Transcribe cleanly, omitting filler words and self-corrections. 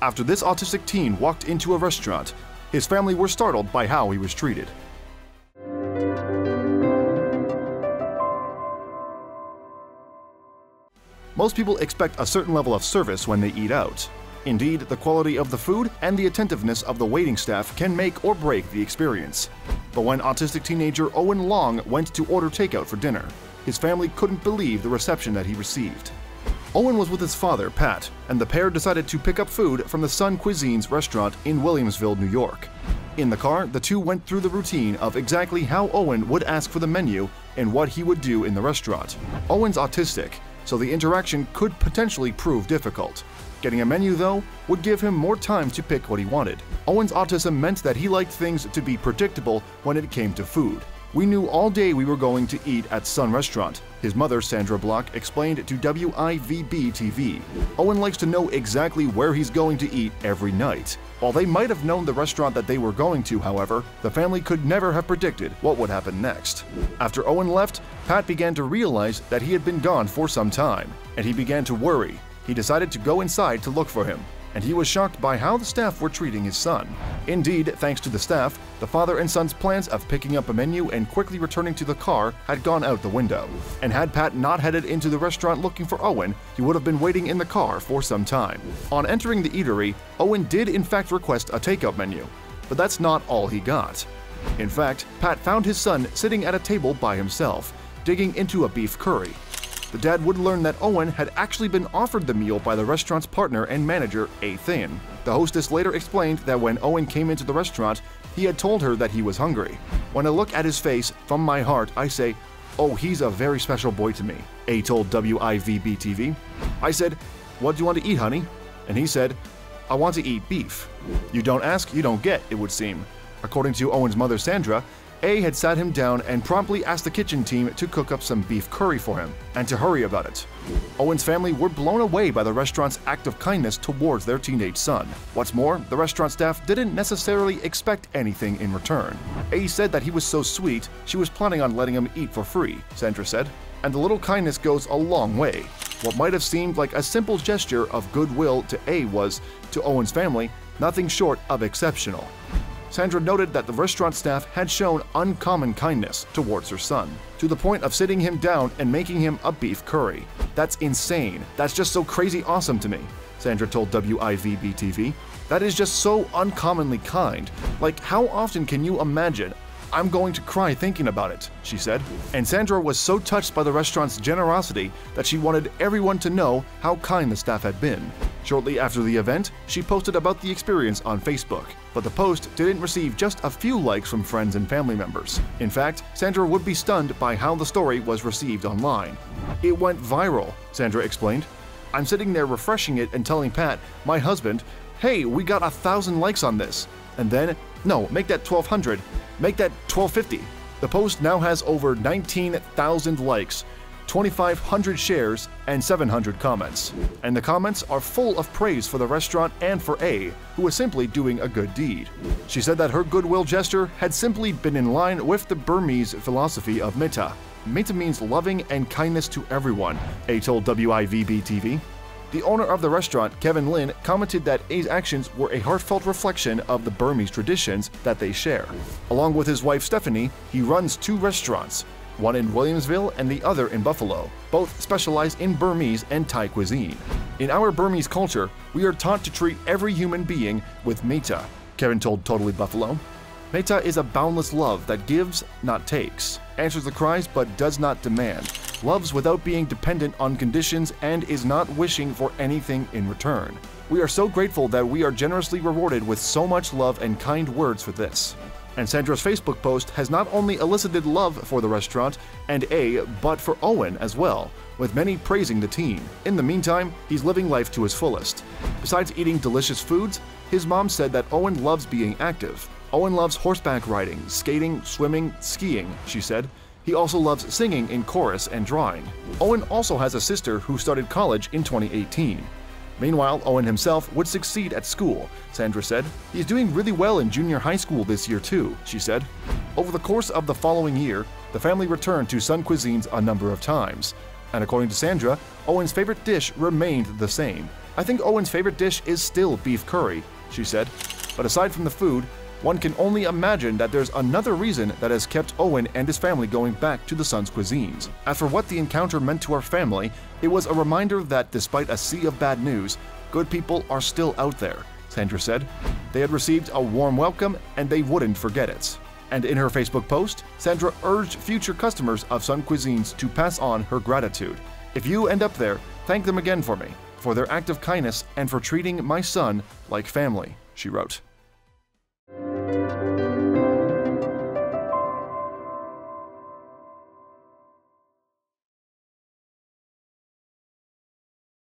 After this autistic teen walked into a restaurant, his family were startled by how he was treated. Most people expect a certain level of service when they eat out. Indeed, the quality of the food and the attentiveness of the waiting staff can make or break the experience. But when autistic teenager Owen Long went to order takeout for dinner, his family couldn't believe the reception that he received. Owen was with his father, Pat, and the pair decided to pick up food from the Sun Cuisine's restaurant in Williamsville, New York. In the car, the two went through the routine of exactly how Owen would ask for the menu and what he would do in the restaurant. Owen's autistic, so the interaction could potentially prove difficult. Getting a menu, though, would give him more time to pick what he wanted. Owen's autism meant that he liked things to be predictable when it came to food. "We knew all day we were going to eat at Sun Restaurant," his mother Sandra Block explained to WIVB-TV. Owen likes to know exactly where he's going to eat every night. While they might have known the restaurant that they were going to, however, the family could never have predicted what would happen next. After Owen left, Pat began to realize that he had been gone for some time, and he began to worry. He decided to go inside to look for him, and he was shocked by how the staff were treating his son. Indeed, thanks to the staff, the father and son's plans of picking up a menu and quickly returning to the car had gone out the window. And had Pat not headed into the restaurant looking for Owen, he would have been waiting in the car for some time. On entering the eatery, Owen did in fact request a takeout menu, but that's not all he got. In fact, Pat found his son sitting at a table by himself, digging into a beef curry. The dad would learn that Owen had actually been offered the meal by the restaurant's partner and manager, A. Thin. The hostess later explained that when Owen came into the restaurant, he had told her that he was hungry. "When I look at his face, from my heart, I say, 'Oh, he's a very special boy to me,'" A told WIVB-TV. "I said, 'What do you want to eat, honey?' And he said, 'I want to eat beef.' You don't ask, you don't get, it would seem." According to Owen's mother, Sandra, A had sat him down and promptly asked the kitchen team to cook up some beef curry for him, and to hurry about it. Owen's family were blown away by the restaurant's act of kindness towards their teenage son. What's more, the restaurant staff didn't necessarily expect anything in return. A said that he was so sweet, she was planning on letting him eat for free, Sandra said. And the little kindness goes a long way. What might have seemed like a simple gesture of goodwill to A was, to Owen's family, nothing short of exceptional. Sandra noted that the restaurant staff had shown uncommon kindness towards her son, to the point of sitting him down and making him a beef curry. "That's insane. That's just so crazy awesome to me," Sandra told WIVB-TV. "That is just so uncommonly kind. Like, how often can you imagine? I'm going to cry thinking about it," she said. And Sandra was so touched by the restaurant's generosity that she wanted everyone to know how kind the staff had been. Shortly after the event, she posted about the experience on Facebook, but the post didn't receive just a few likes from friends and family members. In fact, Sandra would be stunned by how the story was received online. "It went viral," Sandra explained. "I'm sitting there refreshing it and telling Pat, my husband, 'Hey, we got 1,000 likes on this.' And then, 'No, make that 1,200. Make that 1,250. The post now has over 19,000 likes, 2,500 shares, and 700 comments. And the comments are full of praise for the restaurant and for A, who was simply doing a good deed. She said that her goodwill gesture had simply been in line with the Burmese philosophy of metta. Metta means loving and kindness to everyone, A told WIVB-TV. The owner of the restaurant, Kevin Lin, commented that A's actions were a heartfelt reflection of the Burmese traditions that they share. Along with his wife Stephanie, he runs 2 restaurants, one in Williamsville and the other in Buffalo. Both specialize in Burmese and Thai cuisine. "In our Burmese culture, we are taught to treat every human being with metta," Kevin told Totally Buffalo. "Metta is a boundless love that gives, not takes, answers the cries but does not demand, loves without being dependent on conditions, and is not wishing for anything in return. We are so grateful that we are generously rewarded with so much love and kind words for this." And Sandra's Facebook post has not only elicited love for the restaurant and A, but for Owen as well, with many praising the teen. In the meantime, he's living life to his fullest. Besides eating delicious foods, his mom said that Owen loves being active. Owen loves horseback riding, skating, swimming, skiing, she said. He also loves singing in chorus and drawing. Owen also has a sister who started college in 2018. Meanwhile, Owen himself would succeed at school, Sandra said. "He's doing really well in junior high school this year too," she said. Over the course of the following year, the family returned to Sun Cuisines a number of times. And according to Sandra, Owen's favorite dish remained the same, "I think Owen's favorite dish is still beef curry," she said. "But aside from the food, one can only imagine that there's another reason that has kept Owen and his family going back to the son's cuisines. As for what the encounter meant to our family, it was a reminder that despite a sea of bad news, good people are still out there," Sandra said. They had received a warm welcome and they wouldn't forget it. And in her Facebook post, Sandra urged future customers of Sun Cuisines to pass on her gratitude. "If you end up there, thank them again for me, for their act of kindness and for treating my son like family," she wrote.